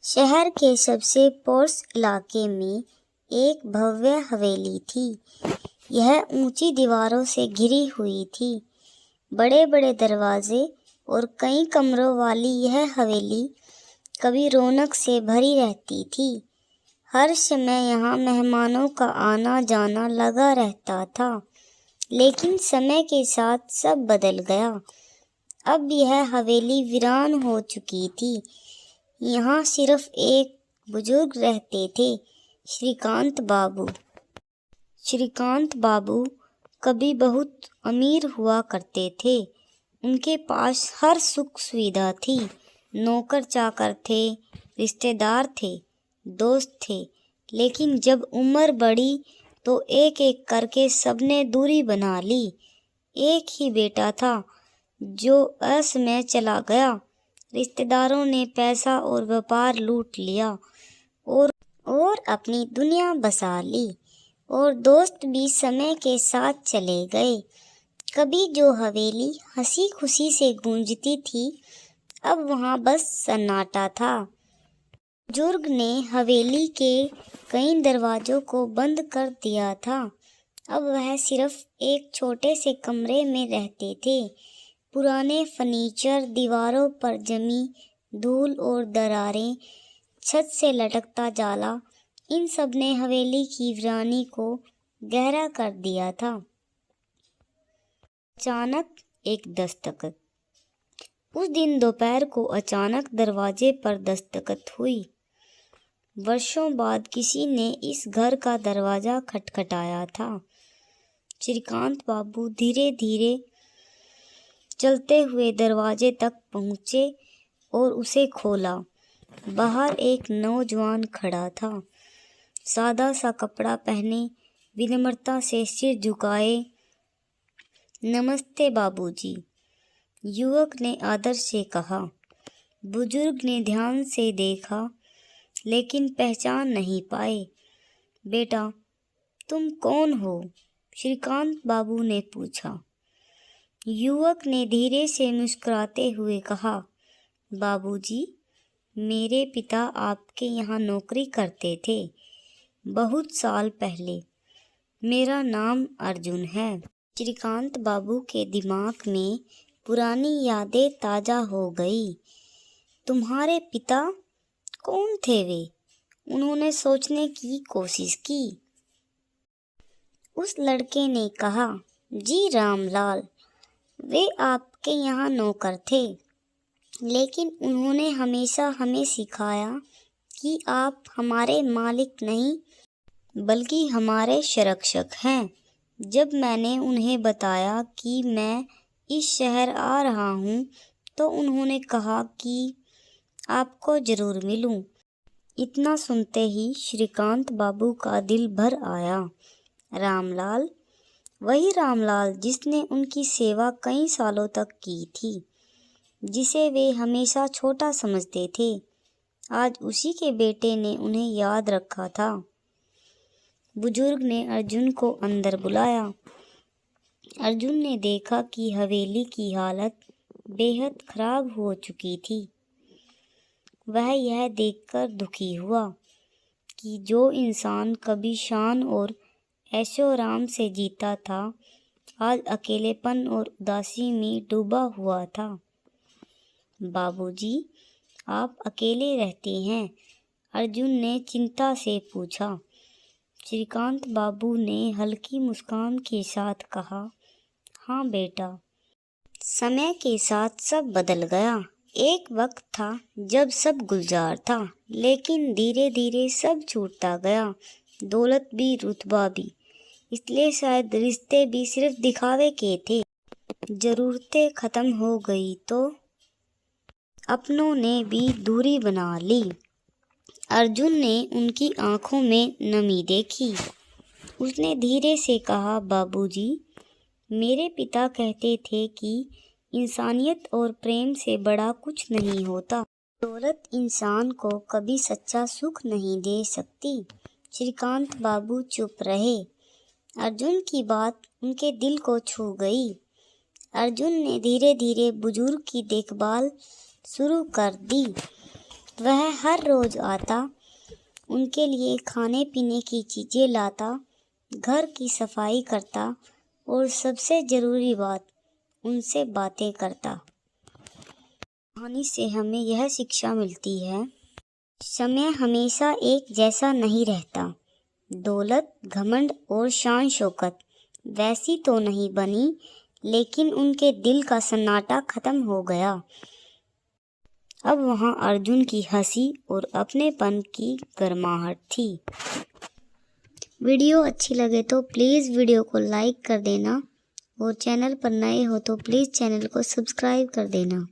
शहर के सबसे पॉश इलाके में एक भव्य हवेली थी। यह ऊंची दीवारों से घिरी हुई थी। बड़े बड़े दरवाजे और कई कमरों वाली यह हवेली कभी रौनक से भरी रहती थी। हर समय यहाँ मेहमानों का आना जाना लगा रहता था। लेकिन समय के साथ सब बदल गया। अब यह हवेली वीरान हो चुकी थी। यहाँ सिर्फ एक बुजुर्ग रहते थे, श्रीकांत बाबू। श्रीकांत बाबू कभी बहुत अमीर हुआ करते थे। उनके पास हर सुख सुविधा थी। नौकर चाकर थे, रिश्तेदार थे, दोस्त थे। लेकिन जब उम्र बढ़ी तो एक एक करके सबने दूरी बना ली। एक ही बेटा था जो असमय चला गया। रिश्तेदारों ने पैसा और व्यापार लूट लिया और अपनी दुनिया बसा ली। और दोस्त भी समय के साथ चले गए। कभी जो हवेली हंसी खुशी से गूंजती थी, अब वहाँ बस सन्नाटा था। बुजुर्ग ने हवेली के कई दरवाजों को बंद कर दिया था। अब वह सिर्फ एक छोटे से कमरे में रहते थे। पुराने फर्नीचर, दीवारों पर जमी धूल और दरारें, छत से लटकता जाला, इन सब ने हवेली की वीरानी को गहरा कर दिया था। अचानक एक दस्तक। उस दिन दोपहर को अचानक दरवाजे पर दस्तक हुई। वर्षों बाद किसी ने इस घर का दरवाजा खटखटाया था। श्रीकांत बाबू धीरे धीरे चलते हुए दरवाजे तक पहुँचे और उसे खोला। बाहर एक नौजवान खड़ा था, सादा सा कपड़ा पहने, विनम्रता से सिर झुकाए। नमस्ते बाबूजी, युवक ने आदर से कहा। बुजुर्ग ने ध्यान से देखा लेकिन पहचान नहीं पाए। बेटा, तुम कौन हो? श्रीकांत बाबू ने पूछा। युवक ने धीरे से मुस्कुराते हुए कहा, बाबूजी, मेरे पिता आपके यहाँ नौकरी करते थे, बहुत साल पहले। मेरा नाम अर्जुन है। श्रीकांत बाबू के दिमाग में पुरानी यादें ताज़ा हो गई। तुम्हारे पिता कौन थे वे? उन्होंने सोचने की कोशिश की। उस लड़के ने कहा, जी रामलाल, वे आपके यहाँ नौकर थे, लेकिन उन्होंने हमेशा हमें सिखाया कि आप हमारे मालिक नहीं बल्कि हमारे संरक्षक हैं। जब मैंने उन्हें बताया कि मैं इस शहर आ रहा हूँ तो उन्होंने कहा कि आपको ज़रूर मिलूं। इतना सुनते ही श्रीकांत बाबू का दिल भर आया। रामलाल, वही रामलाल जिसने उनकी सेवा कई सालों तक की थी, जिसे वे हमेशा छोटा समझते थे, आज उसी के बेटे ने उन्हें याद रखा था। बुजुर्ग ने अर्जुन को अंदर बुलाया। अर्जुन ने देखा कि हवेली की हालत बेहद खराब हो चुकी थी। वह यह देखकर दुखी हुआ कि जो इंसान कभी शान और ऐशो-आराम से जीता था, आज अकेलेपन और उदासी में डूबा हुआ था। बाबूजी, आप अकेले रहते हैं? अर्जुन ने चिंता से पूछा। श्रीकांत बाबू ने हल्की मुस्कान के साथ कहा, हाँ बेटा, समय के साथ सब बदल गया। एक वक्त था जब सब गुलजार था, लेकिन धीरे धीरे सब छूटता गया, दौलत भी, रुतबा भी। इसलिए शायद रिश्ते भी सिर्फ दिखावे के थे। ज़रूरतें ख़त्म हो गई तो अपनों ने भी दूरी बना ली। अर्जुन ने उनकी आंखों में नमी देखी। उसने धीरे से कहा, बाबूजी, मेरे पिता कहते थे कि इंसानियत और प्रेम से बड़ा कुछ नहीं होता। दौलत इंसान को कभी सच्चा सुख नहीं दे सकती। श्रीकांत बाबू चुप रहे। अर्जुन की बात उनके दिल को छू गई। अर्जुन ने धीरे धीरे बुजुर्ग की देखभाल शुरू कर दी। वह हर रोज आता, उनके लिए खाने पीने की चीज़ें लाता, घर की सफाई करता और सबसे ज़रूरी बात, उनसे बातें करता। कहानी से हमें यह शिक्षा मिलती है, समय हमेशा एक जैसा नहीं रहता। दौलत, घमंड और शान शौकत वैसी तो नहीं बनी, लेकिन उनके दिल का सन्नाटा खत्म हो गया। अब वहाँ अर्जुन की हंसी और अपनेपन की गर्माहट थी। वीडियो अच्छी लगे तो प्लीज़ वीडियो को लाइक कर देना और चैनल पर नए हो तो प्लीज़ चैनल को सब्सक्राइब कर देना।